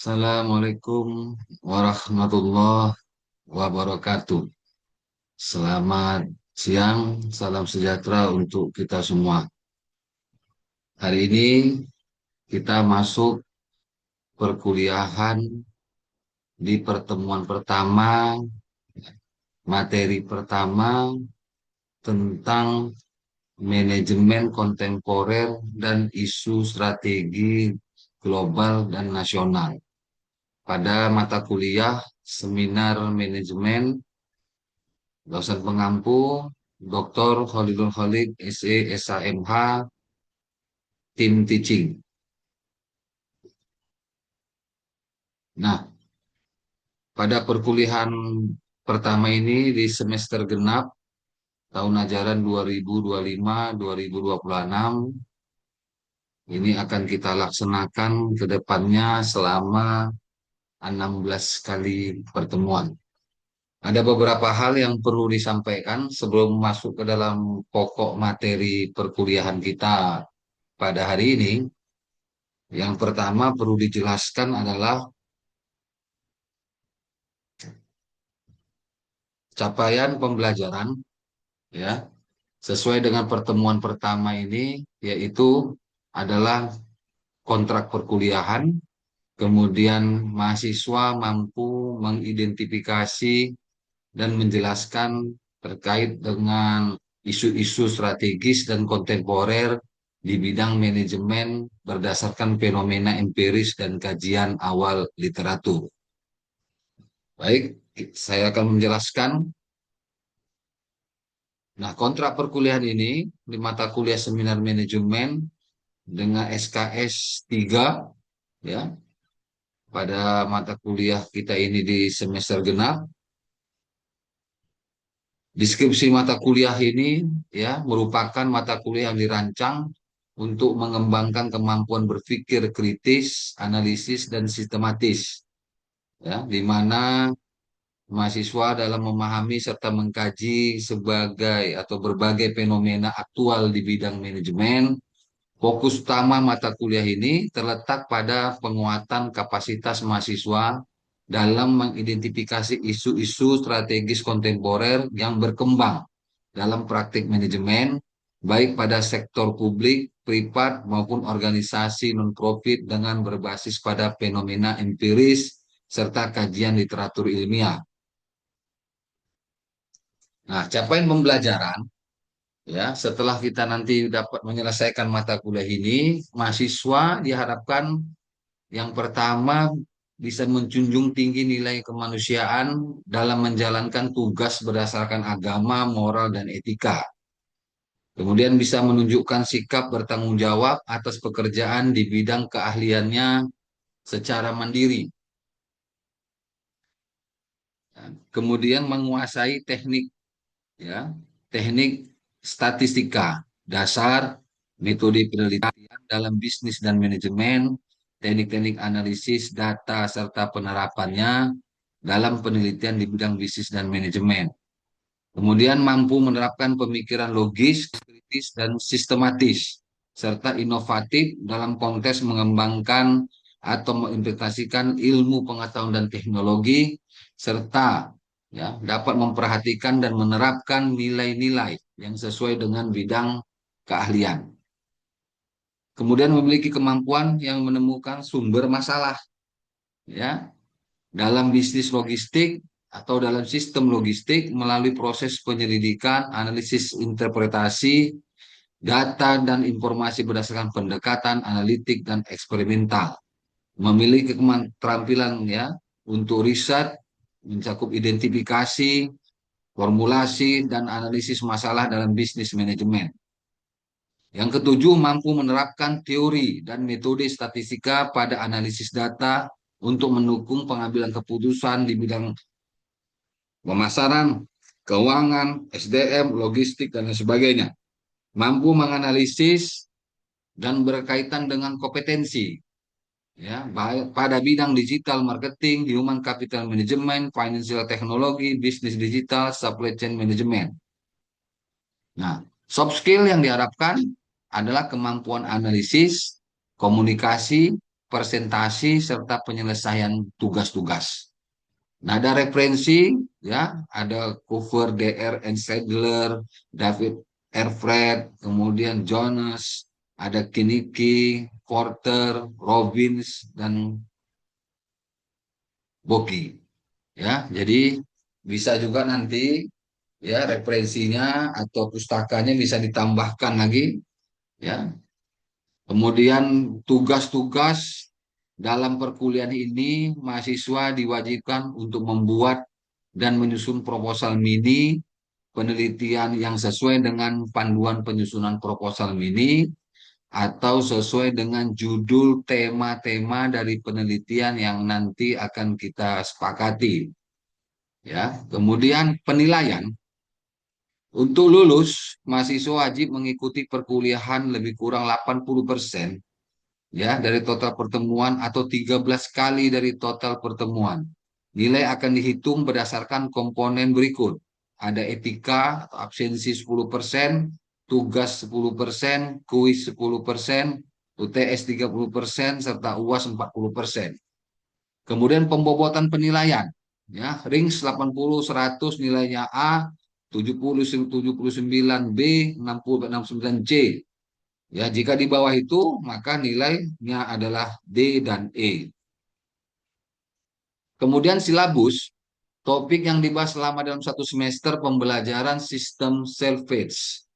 Assalamualaikum warahmatullahi wabarakatuh. Selamat siang, salam sejahtera untuk kita semua. Hari ini kita masuk perkuliahan di pertemuan pertama, materi pertama tentang manajemen kontemporer dan isu strategi global dan nasional. Pada mata kuliah Seminar Manajemen, dosen pengampu Dr. Khalidul Khalid SE SHMH, tim teaching. Nah, pada perkuliahan pertama ini di semester genap tahun ajaran 2025-2026 ini akan kita laksanakan ke depannya selama 16 kali pertemuan. Ada beberapa hal yang perlu disampaikan sebelum masuk ke dalam pokok materi perkuliahan kita pada hari ini. Yang pertama perlu dijelaskan adalah capaian pembelajaran, ya, sesuai dengan pertemuan pertama ini, yaitu adalah kontrak perkuliahan. Kemudian mahasiswa mampu mengidentifikasi dan menjelaskan terkait dengan isu-isu strategis dan kontemporer di bidang manajemen berdasarkan fenomena empiris dan kajian awal literatur. Baik, saya akan menjelaskan. Nah, kontrak perkuliahan ini di mata kuliah Seminar Manajemen dengan SKS 3, ya, pada mata kuliah kita ini di semester genap. Deskripsi mata kuliah ini, ya, merupakan mata kuliah yang dirancang untuk mengembangkan kemampuan berpikir kritis, analisis dan sistematis, ya, di mana mahasiswa dalam memahami serta mengkaji sebagai atau berbagai fenomena aktual di bidang manajemen. Fokus utama mata kuliah ini terletak pada penguatan kapasitas mahasiswa dalam mengidentifikasi isu-isu strategis kontemporer yang berkembang dalam praktik manajemen, baik pada sektor publik, privat, maupun organisasi non-profit dengan berbasis pada fenomena empiris serta kajian literatur ilmiah. Nah, capaian pembelajaran, ya, setelah kita nanti dapat menyelesaikan mata kuliah ini, mahasiswa diharapkan yang pertama bisa menjunjung tinggi nilai kemanusiaan dalam menjalankan tugas berdasarkan agama, moral, dan etika. Kemudian bisa menunjukkan sikap bertanggung jawab atas pekerjaan di bidang keahliannya secara mandiri. Kemudian menguasai teknik, ya, teknik statistika dasar, metode penelitian dalam bisnis dan manajemen, teknik-teknik analisis data serta penerapannya dalam penelitian di bidang bisnis dan manajemen. Kemudian mampu menerapkan pemikiran logis, kritis, dan sistematis, serta inovatif dalam konteks mengembangkan atau mengintegrasikan ilmu pengetahuan dan teknologi, serta, ya, dapat memperhatikan dan menerapkan nilai-nilai yang sesuai dengan bidang keahlian. Kemudian memiliki kemampuan yang menemukan sumber masalah, ya, dalam bisnis logistik atau dalam sistem logistik melalui proses penyelidikan, analisis interpretasi, data dan informasi berdasarkan pendekatan analitik dan eksperimental. Memiliki keterampilan, ya, untuk riset, mencakup identifikasi, formulasi, dan analisis masalah dalam bisnis manajemen. Yang ketujuh, mampu menerapkan teori dan metode statistika pada analisis data untuk mendukung pengambilan keputusan di bidang pemasaran, keuangan, SDM, logistik, dan lain sebagainya. Mampu menganalisis dan berkaitan dengan kompetensi, ya, pada bidang digital marketing, human capital management, financial technology, bisnis digital, supply chain management. Nah, soft skill yang diharapkan adalah kemampuan analisis, komunikasi, presentasi, serta penyelesaian tugas-tugas. Nah, ada referensi, ya, ada cover DR and Sadler, David Erfred, kemudian Jonas, ada Kiniki, Porter, Robbins, dan Boki. Ya, jadi bisa juga nanti ya referensinya atau pustakanya bisa ditambahkan lagi, ya. Kemudian tugas-tugas dalam perkuliahan ini mahasiswa diwajibkan untuk membuat dan menyusun proposal mini penelitian yang sesuai dengan panduan penyusunan proposal mini atau sesuai dengan judul tema-tema dari penelitian yang nanti akan kita sepakati. Ya, kemudian penilaian. Untuk lulus, mahasiswa wajib mengikuti perkuliahan lebih kurang 80% ya dari total pertemuan atau 13 kali dari total pertemuan. Nilai akan dihitung berdasarkan komponen berikut. Ada etika atau absensi 10%, tugas 10%, kuis 10%, UTS 30%, serta UAS 40%. Kemudian pembobotan penilaian. Ya, rings 80-100 nilainya A, 70-79 B, 60-69 C. Ya, jika di bawah itu maka nilainya adalah D dan E. Kemudian silabus, topik yang dibahas selama dalam satu semester pembelajaran sistem salvage.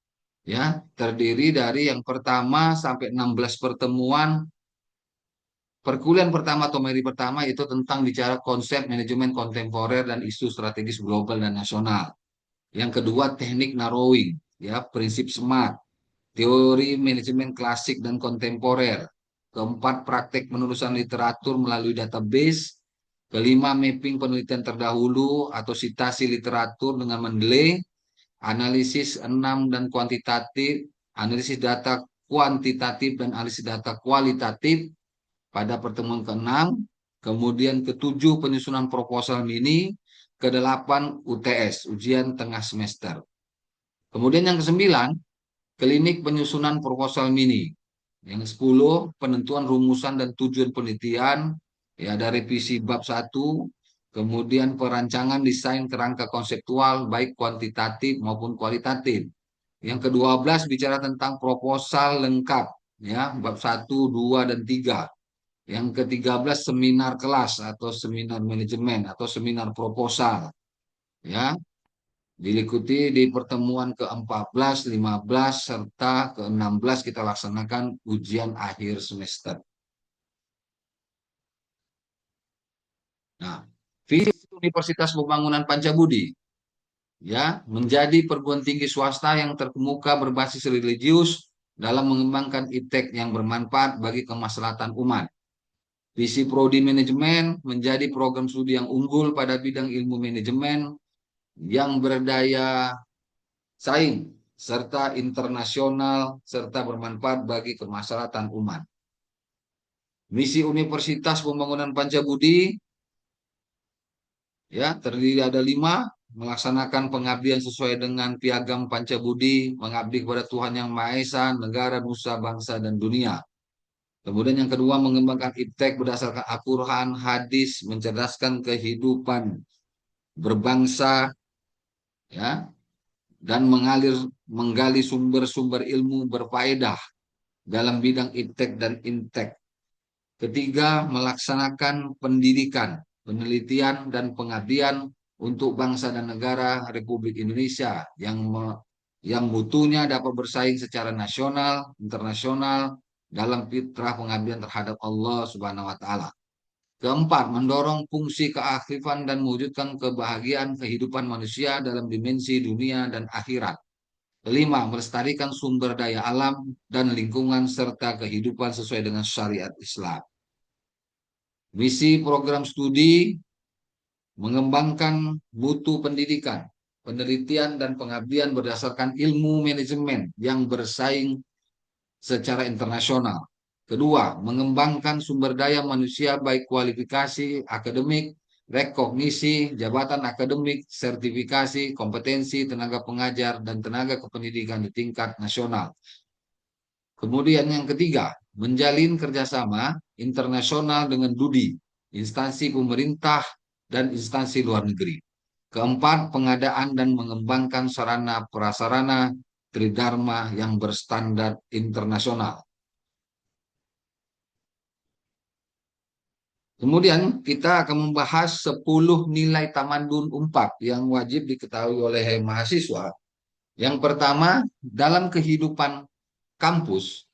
Ya, terdiri dari yang pertama sampai 16 pertemuan. Perkuliahan pertama atau materi pertama itu tentang bicara konsep manajemen kontemporer dan isu strategis global dan nasional. Yang kedua teknik narrowing, ya, prinsip SMART, teori manajemen klasik dan kontemporer. Keempat, praktek penulisan literatur melalui database. Kelima, mapping penelitian terdahulu atau citasi literatur dengan mendelay. Analisis 6 dan kuantitatif, analisis data kuantitatif dan analisis data kualitatif pada pertemuan ke-6. Kemudian ke-7, penyusunan proposal mini. Ke-8, UTS, ujian tengah semester. Kemudian yang ke-9, klinik penyusunan proposal mini. Yang 10, penentuan rumusan dan tujuan penelitian. Ya, ada revisi bab 1. Kemudian perancangan desain kerangka konseptual baik kuantitatif maupun kualitatif. Yang ke-12 bicara tentang proposal lengkap, ya, bab 1, 2 dan 3. Yang ke-13 seminar kelas atau seminar manajemen atau seminar proposal, ya. Diikuti di pertemuan ke-14, 15, serta ke-16 kita laksanakan ujian akhir semester. Nah, visi Universitas Pembangunan Pancabudi, ya, menjadi perguruan tinggi swasta yang terkemuka berbasis religius dalam mengembangkan iptek yang bermanfaat bagi kemaslahatan umat. Visi Prodi Manajemen menjadi program studi yang unggul pada bidang ilmu manajemen yang berdaya saing serta internasional serta bermanfaat bagi kemaslahatan umat. Misi Universitas Pembangunan Pancabudi, ya, terdiri ada 5, melaksanakan pengabdian sesuai dengan piagam Pancabudi, mengabdi kepada Tuhan Yang Maha Esa, negara, nusa, bangsa, dan dunia. Kemudian yang kedua, mengembangkan iptek berdasarkan Al-Quran, hadis, mencerdaskan kehidupan berbangsa, ya, dan menggali sumber-sumber ilmu berfaedah dalam bidang iptek dan intek. Ketiga, melaksanakan pendidikan, penelitian, dan pengabdian untuk bangsa dan negara Republik Indonesia yang mutunya dapat bersaing secara nasional, internasional, dalam fitrah pengabdian terhadap Allah Subhanahu wa Ta'ala. Keempat, mendorong fungsi keaktifan dan mewujudkan kebahagiaan kehidupan manusia dalam dimensi dunia dan akhirat. Kelima, melestarikan sumber daya alam dan lingkungan serta kehidupan sesuai dengan syariat Islam. Misi program studi mengembangkan mutu pendidikan, penelitian, dan pengabdian berdasarkan ilmu manajemen yang bersaing secara internasional. Kedua, mengembangkan sumber daya manusia baik kualifikasi akademik, rekognisi, jabatan akademik, sertifikasi, kompetensi tenaga pengajar, dan tenaga kependidikan di tingkat nasional. Kemudian yang ketiga, menjalin kerjasama internasional dengan DUDI, instansi pemerintah dan instansi luar negeri. Keempat, pengadaan dan mengembangkan sarana prasarana tridharma yang berstandar internasional. Kemudian kita akan membahas 10 nilai tamadun Unpad yang wajib diketahui oleh mahasiswa. Yang pertama, dalam kehidupan kampus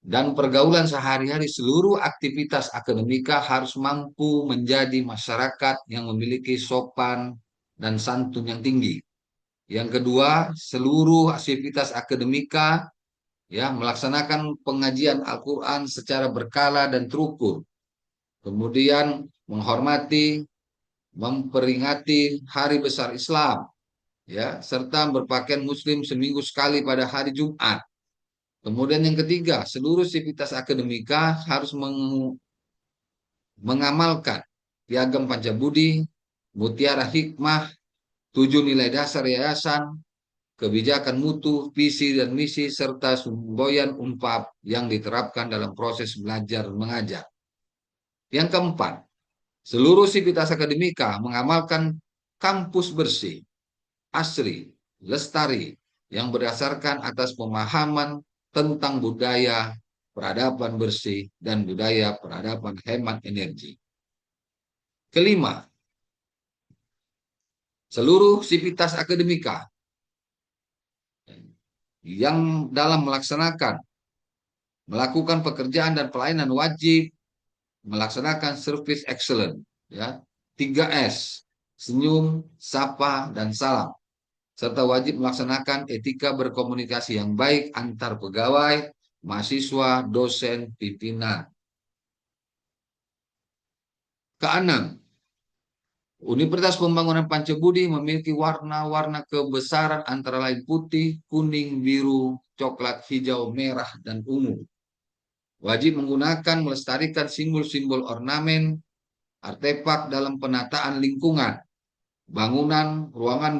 dan pergaulan sehari-hari, seluruh aktivitas akademika harus mampu menjadi masyarakat yang memiliki sopan dan santun yang tinggi. Yang kedua, seluruh aktivitas akademika ya melaksanakan pengajian Al-Quran secara berkala dan terukur. Kemudian menghormati, memperingati hari besar Islam, ya, serta berpakaian Muslim seminggu sekali pada hari Jumat. Kemudian yang ketiga, seluruh sivitas akademika harus mengamalkan piagam Pancabudi, mutiara hikmah, 7 nilai dasar yayasan, kebijakan mutu, visi dan misi, serta semboyan Unpad yang diterapkan dalam proses belajar mengajar. Yang keempat, seluruh sivitas akademika mengamalkan kampus bersih, asri, lestari, yang berdasarkan atas pemahaman tentang budaya peradaban bersih dan budaya peradaban hemat energi. Kelima, seluruh sivitas akademika yang dalam melakukan pekerjaan dan pelayanan wajib melaksanakan service excellent, ya, 3S, senyum, sapa, dan salam, serta wajib melaksanakan etika berkomunikasi yang baik antar pegawai, mahasiswa, dosen, pimpinan. Keenam, Universitas Pembangunan Pancabudi memiliki warna-warna kebesaran antara lain putih, kuning, biru, coklat, hijau, merah, dan ungu. Wajib menggunakan melestarikan simbol-simbol ornamen, artefak dalam penataan lingkungan, bangunan, ruangan,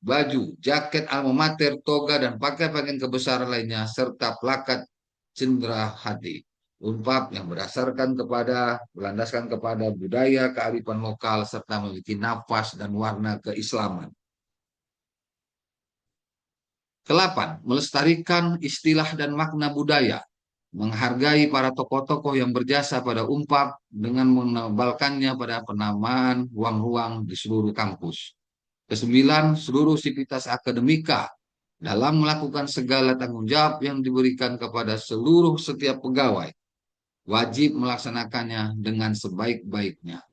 baju, jaket alma mater, toga, dan pakaian kebesaran lainnya, serta plakat cendera hati. Unpad yang berlandaskan kepada budaya kearifan lokal serta memiliki nafas dan warna keislaman. Kedelapan, melestarikan istilah dan makna budaya, menghargai para tokoh-tokoh yang berjasa pada Unpad dengan menebalkannya pada penamaan ruang-ruang di seluruh kampus. Kesembilan, seluruh sivitas akademika dalam melakukan segala tanggung jawab yang diberikan kepada seluruh setiap pegawai wajib melaksanakannya dengan sebaik-baiknya.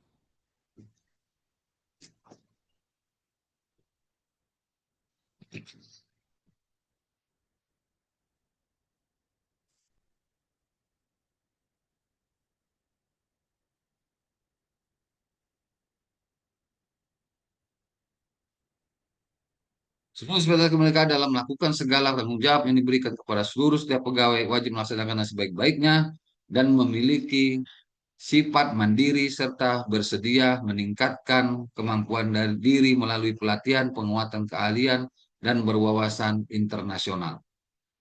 Seluruh sivitas akademika dalam melakukan segala tanggung jawab yang diberikan kepada seluruh setiap pegawai wajib melaksanakannya sebaik-baiknya dan memiliki sifat mandiri serta bersedia meningkatkan kemampuan dari diri melalui pelatihan, penguatan keahlian, dan berwawasan internasional.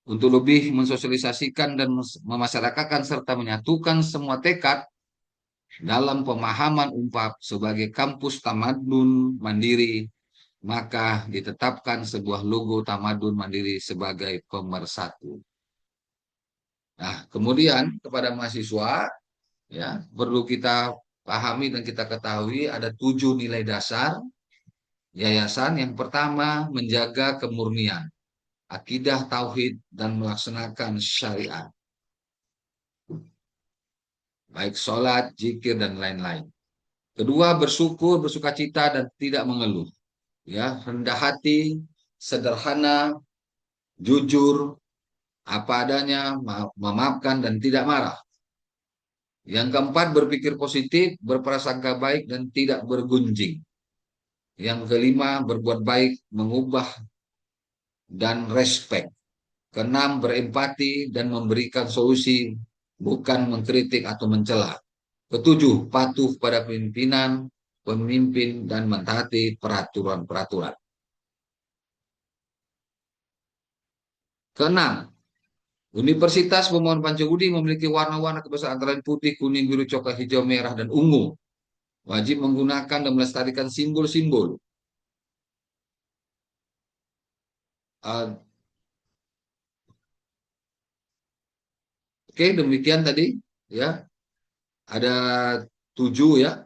Untuk lebih mensosialisasikan dan memasyarakatkan serta menyatukan semua tekad dalam pemahaman Unpad sebagai kampus tamadun mandiri, maka ditetapkan sebuah logo tamadun mandiri sebagai pemersatu. Nah, kemudian kepada mahasiswa, ya, perlu kita pahami dan kita ketahui ada 7 nilai dasar yayasan. Yang pertama, menjaga kemurnian, akidah tauhid, dan melaksanakan syariat. Baik sholat, zikir, dan lain-lain. Kedua, bersyukur, bersukacita, dan tidak mengeluh. Ya, rendah hati, sederhana, jujur, apa adanya, memaafkan, dan tidak marah. Yang keempat, berpikir positif, berprasangka baik, dan tidak bergunjing. Yang kelima, berbuat baik, mengubah, dan respect. Keenam, berempati dan memberikan solusi, bukan mengkritik atau mencela. Ketujuh, patuh pada pimpinan, pemimpin, dan mentaati peraturan-peraturan. Keenam, Universitas Pemohon Pancawudi memiliki warna-warna kebiasaan antara lain putih, kuning, biru, coklat, hijau, merah, dan ungu. Wajib menggunakan dan melestarikan simbol-simbol. Uh, Oke, demikian tadi ya. Ada 7 ya,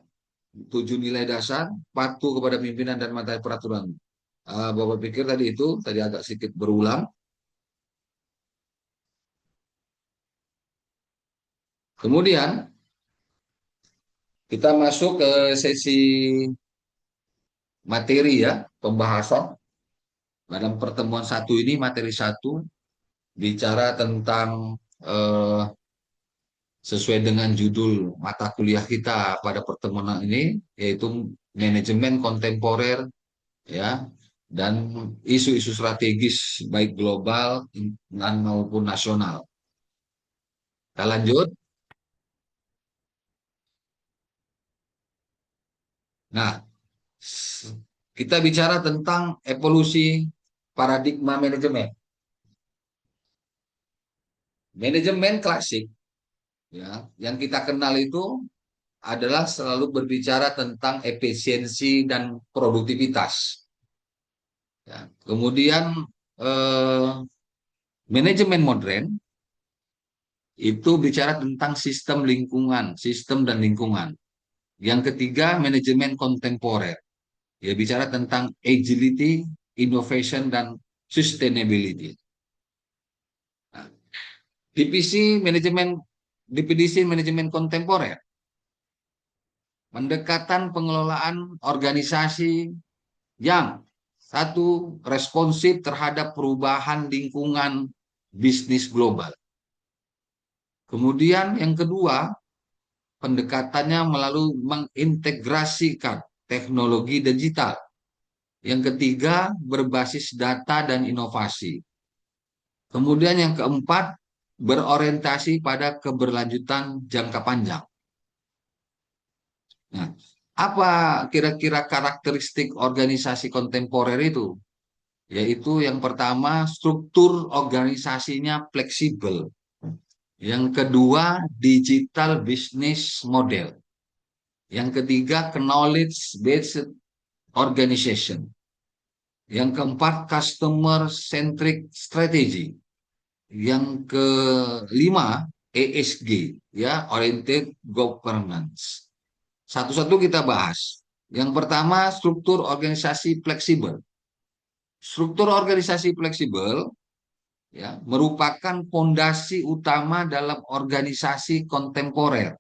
7 nilai dasar, patuh kepada pimpinan dan mentaati peraturan. Bapak pikir tadi agak sedikit berulang. Kemudian kita masuk ke sesi materi ya, pembahasan. Dalam pertemuan satu ini, materi satu, bicara tentang eh, sesuai dengan judul mata kuliah kita pada pertemuan ini, yaitu manajemen kontemporer ya, dan isu-isu strategis baik global dan maupun nasional. Kita lanjut. Nah, kita bicara tentang evolusi paradigma manajemen. Manajemen klasik ya, yang kita kenal itu adalah selalu berbicara tentang efisiensi dan produktivitas. Ya. Kemudian eh, manajemen modern itu bicara tentang sistem lingkungan, sistem dan lingkungan. Yang ketiga, manajemen kontemporer. Ya, bicara tentang agility, innovation, dan sustainability. Nah, divisi manajemen definisi manajemen kontemporer, pendekatan pengelolaan organisasi yang satu responsif terhadap perubahan lingkungan bisnis global. Kemudian yang kedua, pendekatannya melalui mengintegrasikan teknologi digital. Yang ketiga, berbasis data dan inovasi. Kemudian yang keempat, berorientasi pada keberlanjutan jangka panjang. Nah, apa kira-kira karakteristik organisasi kontemporer itu? Yaitu yang pertama, struktur organisasinya fleksibel. Yang kedua, digital business model. Yang ketiga, knowledge based organization. Yang keempat, customer centric strategy. Yang kelima, ESG, ya, oriented governance. Satu-satu kita bahas. Yang pertama, struktur organisasi fleksibel. Struktur organisasi fleksibel ya merupakan fondasi utama dalam organisasi kontemporer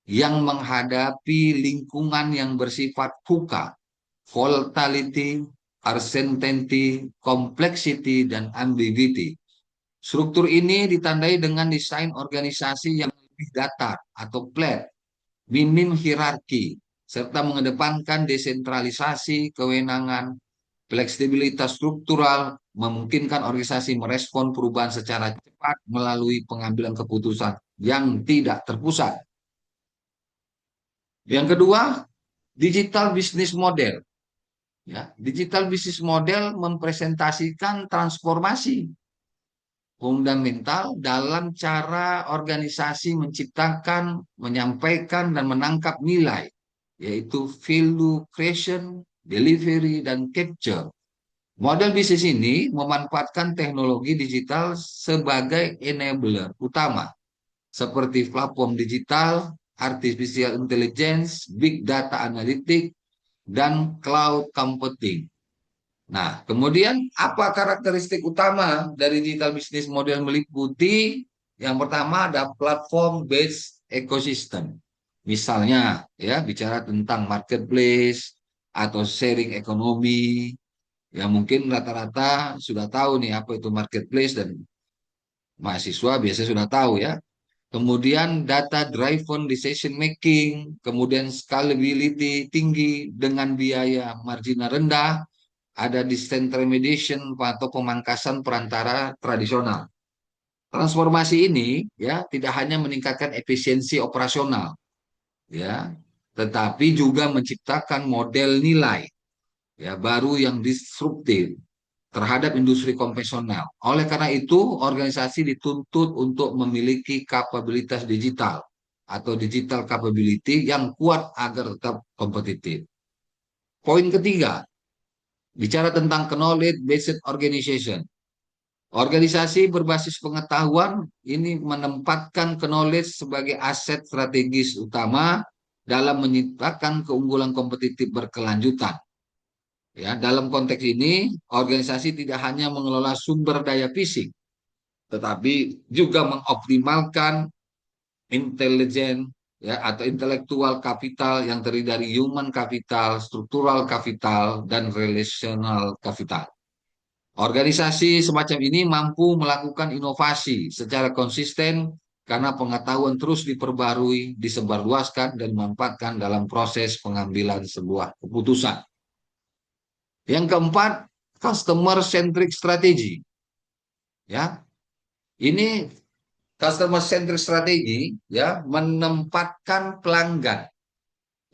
yang menghadapi lingkungan yang bersifat VUCA, volatility, uncertainty, complexity, dan ambiguity. Struktur ini ditandai dengan desain organisasi yang lebih datar atau flat, minim hierarki, serta mengedepankan desentralisasi kewenangan. Fleksibilitas struktural memungkinkan organisasi merespon perubahan secara cepat melalui pengambilan keputusan yang tidak terpusat. Yang kedua, digital business model. Ya, digital business model mempresentasikan transformasi fundamental dalam cara organisasi menciptakan, menyampaikan, dan menangkap nilai, yaitu value creation, delivery, dan capture. Model bisnis ini memanfaatkan teknologi digital sebagai enabler utama, seperti platform digital, artificial intelligence, big data analytics, dan cloud computing. Nah, kemudian apa karakteristik utama dari digital business model meliputi? Yang pertama ada platform based ecosystem. Misalnya, ya, bicara tentang marketplace atau sharing ekonomi. Ya, mungkin rata-rata sudah tahu nih apa itu marketplace dan mahasiswa biasanya sudah tahu ya. Kemudian data driven decision making, kemudian scalability tinggi dengan biaya marginal rendah, ada disintermediation atau pemangkasan perantara tradisional. Transformasi ini ya tidak hanya meningkatkan efisiensi operasional ya, tetapi juga menciptakan model nilai ya baru yang disruptif, terhadap industri konvensional. Oleh karena itu, organisasi dituntut untuk memiliki kapabilitas digital atau digital capability yang kuat agar tetap kompetitif. Poin ketiga, bicara tentang knowledge-based organization. Organisasi berbasis pengetahuan ini menempatkan knowledge sebagai aset strategis utama dalam menciptakan keunggulan kompetitif berkelanjutan. Ya, dalam konteks ini, organisasi tidak hanya mengelola sumber daya fisik, tetapi juga mengoptimalkan intelijen ya atau intelektual kapital yang terdiri dari human capital, struktural capital, dan relational capital. Organisasi semacam ini mampu melakukan inovasi secara konsisten karena pengetahuan terus diperbarui, disebarluaskan, dan dimanfaatkan dalam proses pengambilan sebuah keputusan. Yang keempat, customer centric strategy. Ya, ini customer centric strategy ya menempatkan pelanggan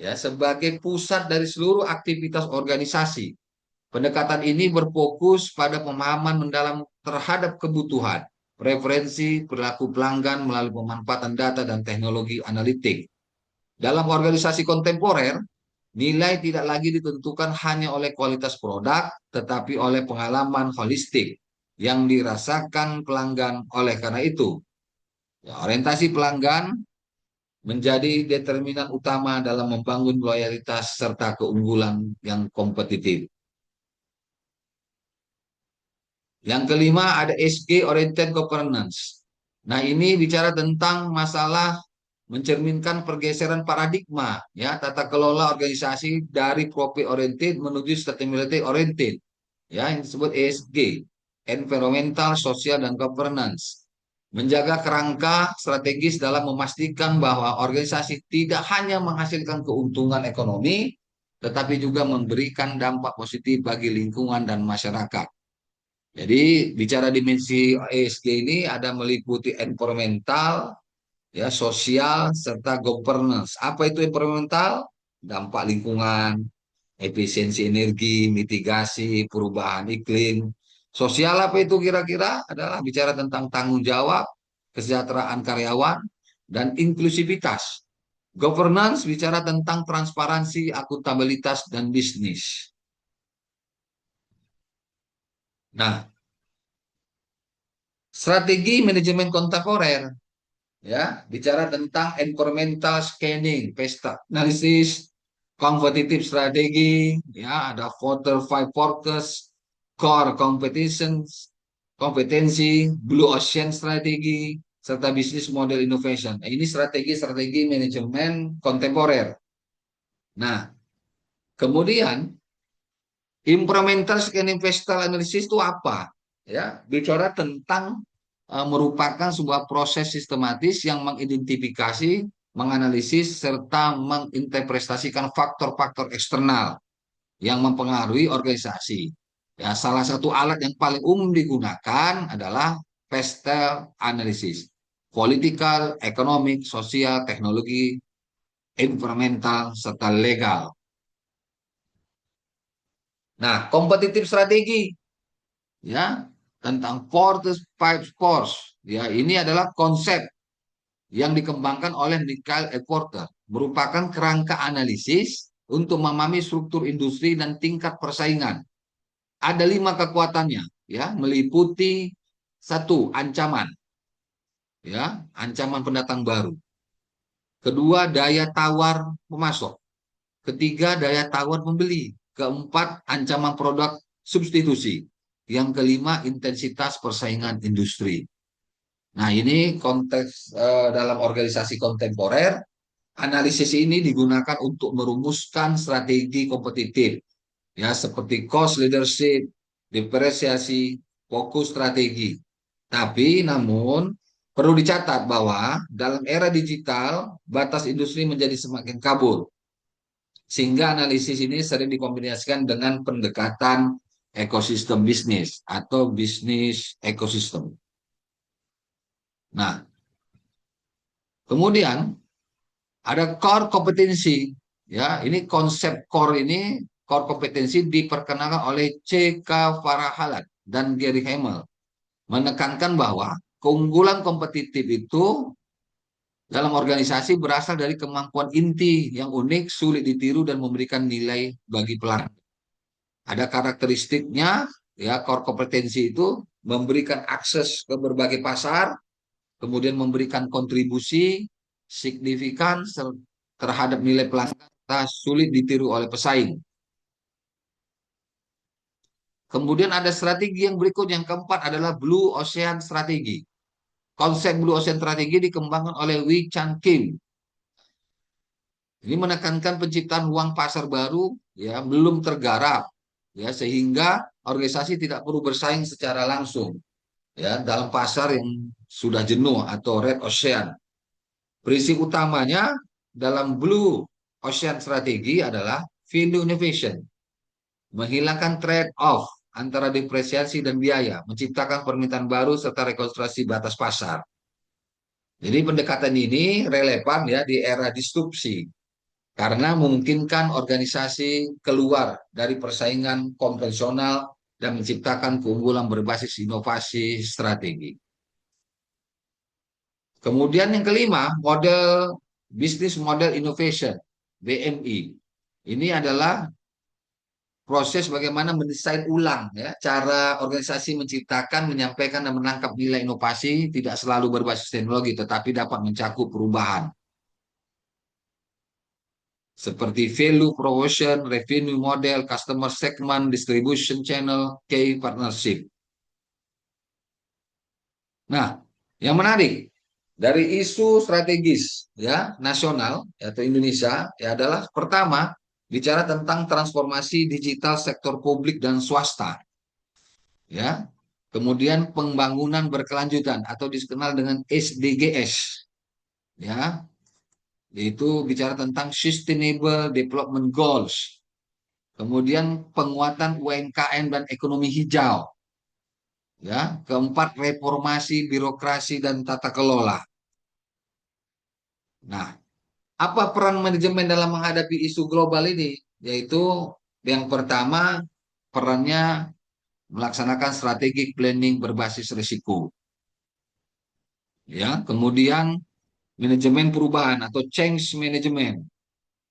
ya sebagai pusat dari seluruh aktivitas organisasi. Pendekatan ini berfokus pada pemahaman mendalam terhadap kebutuhan, preferensi, perilaku pelanggan melalui pemanfaatan data dan teknologi analitik. Dalam organisasi kontemporer, nilai tidak lagi ditentukan hanya oleh kualitas produk, tetapi oleh pengalaman holistik yang dirasakan pelanggan. Oleh karena itu, ya, orientasi pelanggan menjadi determinan utama dalam membangun loyalitas serta keunggulan yang kompetitif. Yang kelima ada SG Oriented Governance. Nah, ini bicara tentang masalah mencerminkan pergeseran paradigma ya tata kelola organisasi dari profit oriented menuju sustainability oriented ya yang disebut ESG, environmental, social, dan governance. Menjaga kerangka strategis dalam memastikan bahwa organisasi tidak hanya menghasilkan keuntungan ekonomi tetapi juga memberikan dampak positif bagi lingkungan dan masyarakat. Jadi bicara dimensi ESG ini ada meliputi environmental, ya sosial serta governance. Apa itu environmental? Dampak lingkungan, efisiensi energi, mitigasi perubahan iklim. Sosial apa itu kira-kira? Adalah bicara tentang tanggung jawab, kesejahteraan karyawan, dan inklusivitas. Governance bicara tentang transparansi, akuntabilitas, dan bisnis. Nah, strategi manajemen kontemporer ya bicara tentang environmental scanning, pesta analisis, competitive strategi, ya ada voter five focus, core competitions, kompetensi, blue ocean strategi, serta business model innovation. Nah, ini strategi-strategi manajemen kontemporer. Nah, kemudian environmental scanning pestal analisis itu apa? Ya, bicara tentang merupakan sebuah proses sistematis yang mengidentifikasi, menganalisis serta menginterpretasikan faktor-faktor eksternal yang mempengaruhi organisasi. Ya, salah satu alat yang paling umum digunakan adalah pestel analisis. Political, ekonomik, sosial, teknologi, environmental, serta legal. Nah, kompetitif strategi ya tentang four to five scores ya ini adalah konsep yang dikembangkan oleh Michael E. Porter merupakan kerangka analisis untuk memahami struktur industri dan tingkat persaingan. Ada 5 kekuatannya ya meliputi satu ancaman ya ancaman pendatang baru, kedua daya tawar pemasok, ketiga daya tawar pembeli, keempat ancaman produk substitusi, yang kelima intensitas persaingan industri. Nah, ini konteks dalam organisasi kontemporer, analisis ini digunakan untuk merumuskan strategi kompetitif, ya seperti cost leadership, diferensiasi, fokus strategi. Tapi, namun perlu dicatat bahwa dalam era digital, batas industri menjadi semakin kabur, sehingga analisis ini sering dikombinasikan dengan pendekatan ekosistem bisnis atau bisnis ekosistem. Nah, kemudian ada core kompetensi. Ya, ini konsep core kompetensi diperkenalkan oleh C.K. Farahalat dan Gary Hamel menekankan bahwa keunggulan kompetitif itu dalam organisasi berasal dari kemampuan inti yang unik, sulit ditiru, dan memberikan nilai bagi pelanggan. Ada karakteristiknya, ya, core kompetensi itu memberikan akses ke berbagai pasar, kemudian memberikan kontribusi signifikan terhadap nilai pelanggan, sulit ditiru oleh pesaing. Kemudian ada strategi yang berikut, yang keempat adalah Blue Ocean Strategi. Konsep Blue Ocean Strategi dikembangkan oleh Wee Chan Kim. Ini menekankan penciptaan ruang pasar baru, ya, belum tergarap, ya, sehingga organisasi tidak perlu bersaing secara langsung, ya, dalam pasar yang sudah jenuh atau red ocean. Prinsip utamanya dalam Blue Ocean Strategi adalah value innovation, menghilangkan trade-off antara depresiasi dan biaya, menciptakan permintaan baru serta rekonstruksi batas pasar. Jadi pendekatan ini relevan, ya, di era disrupsi karena memungkinkan organisasi keluar dari persaingan konvensional dan menciptakan keunggulan berbasis inovasi strategi. Kemudian yang kelima, model Business Model Innovation, BMI. Ini adalah proses bagaimana mendesain ulang, ya, cara organisasi menciptakan, menyampaikan, dan menangkap nilai inovasi tidak selalu berbasis teknologi, tetapi dapat mencakup perubahan seperti value proposition, revenue model, customer segment, distribution channel, key partnership. Nah, yang menarik dari isu strategis, ya, nasional atau Indonesia, ya, adalah pertama bicara tentang transformasi digital sektor publik dan swasta, ya. Kemudian pembangunan berkelanjutan atau dikenal dengan SDGs, ya, yaitu bicara tentang Sustainable Development Goals. Kemudian penguatan UMKM dan ekonomi hijau. Ya, keempat, reformasi birokrasi dan tata kelola. Nah, apa peran manajemen dalam menghadapi isu global ini? Yaitu yang pertama, perannya melaksanakan strategic planning berbasis risiko. Ya, kemudian manajemen perubahan atau change management.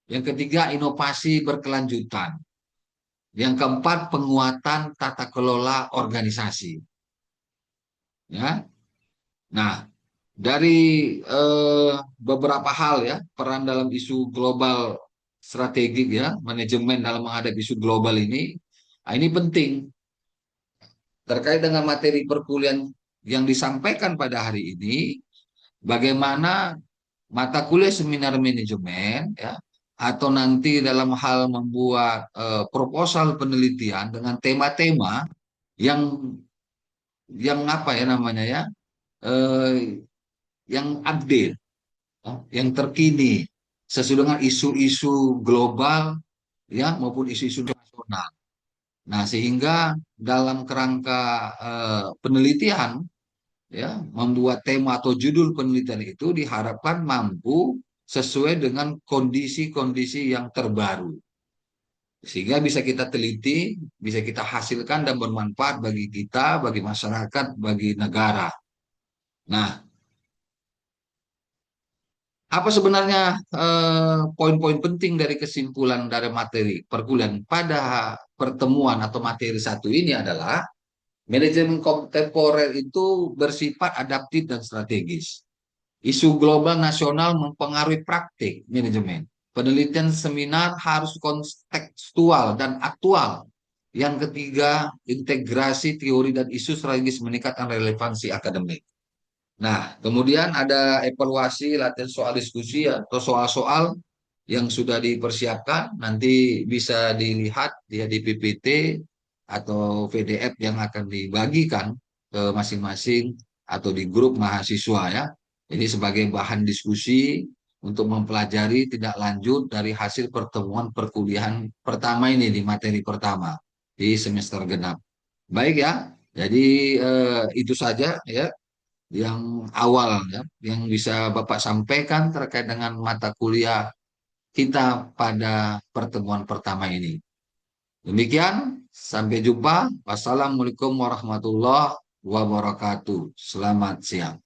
Yang ketiga, inovasi berkelanjutan. Yang keempat, penguatan tata kelola organisasi. Ya. Nah, dari beberapa hal, ya, peran dalam isu global strategik, ya, manajemen dalam menghadapi isu global ini, nah, ini penting terkait dengan materi perkuliahan yang disampaikan pada hari ini, bagaimana mata kuliah seminar manajemen, ya, atau nanti dalam hal membuat proposal penelitian dengan tema-tema yang apa ya namanya, ya, eh, yang update, yang terkini sesuai dengan isu-isu global, ya, maupun isu-isu nasional. Nah, sehingga dalam kerangka penelitian, ya, membuat tema atau judul penelitian itu diharapkan mampu sesuai dengan kondisi-kondisi yang terbaru. Sehingga bisa kita teliti, bisa kita hasilkan dan bermanfaat bagi kita, bagi masyarakat, bagi negara. Nah, apa sebenarnya poin-poin penting dari kesimpulan dari materi perkuliahan pada pertemuan atau materi satu ini adalah manajemen kontemporer itu bersifat adaptif dan strategis. Isu global nasional mempengaruhi praktik manajemen. Penelitian seminar harus kontekstual dan aktual. Yang ketiga, integrasi teori dan isu strategis meningkatkan relevansi akademik. Nah, kemudian ada evaluasi latihan soal diskusi atau soal-soal yang sudah dipersiapkan, nanti bisa dilihat dia di PPT atau PDF yang akan dibagikan ke masing-masing atau di grup mahasiswa, ya. Ini sebagai bahan diskusi untuk mempelajari tindak lanjut dari hasil pertemuan perkuliahan pertama ini di materi pertama di semester genap. Baik, ya. Jadi itu saja, ya, yang awal, ya, yang bisa Bapak sampaikan terkait dengan mata kuliah kita pada pertemuan pertama ini. Demikian, sampai jumpa. Wassalamualaikum warahmatullahi wabarakatuh. Selamat siang.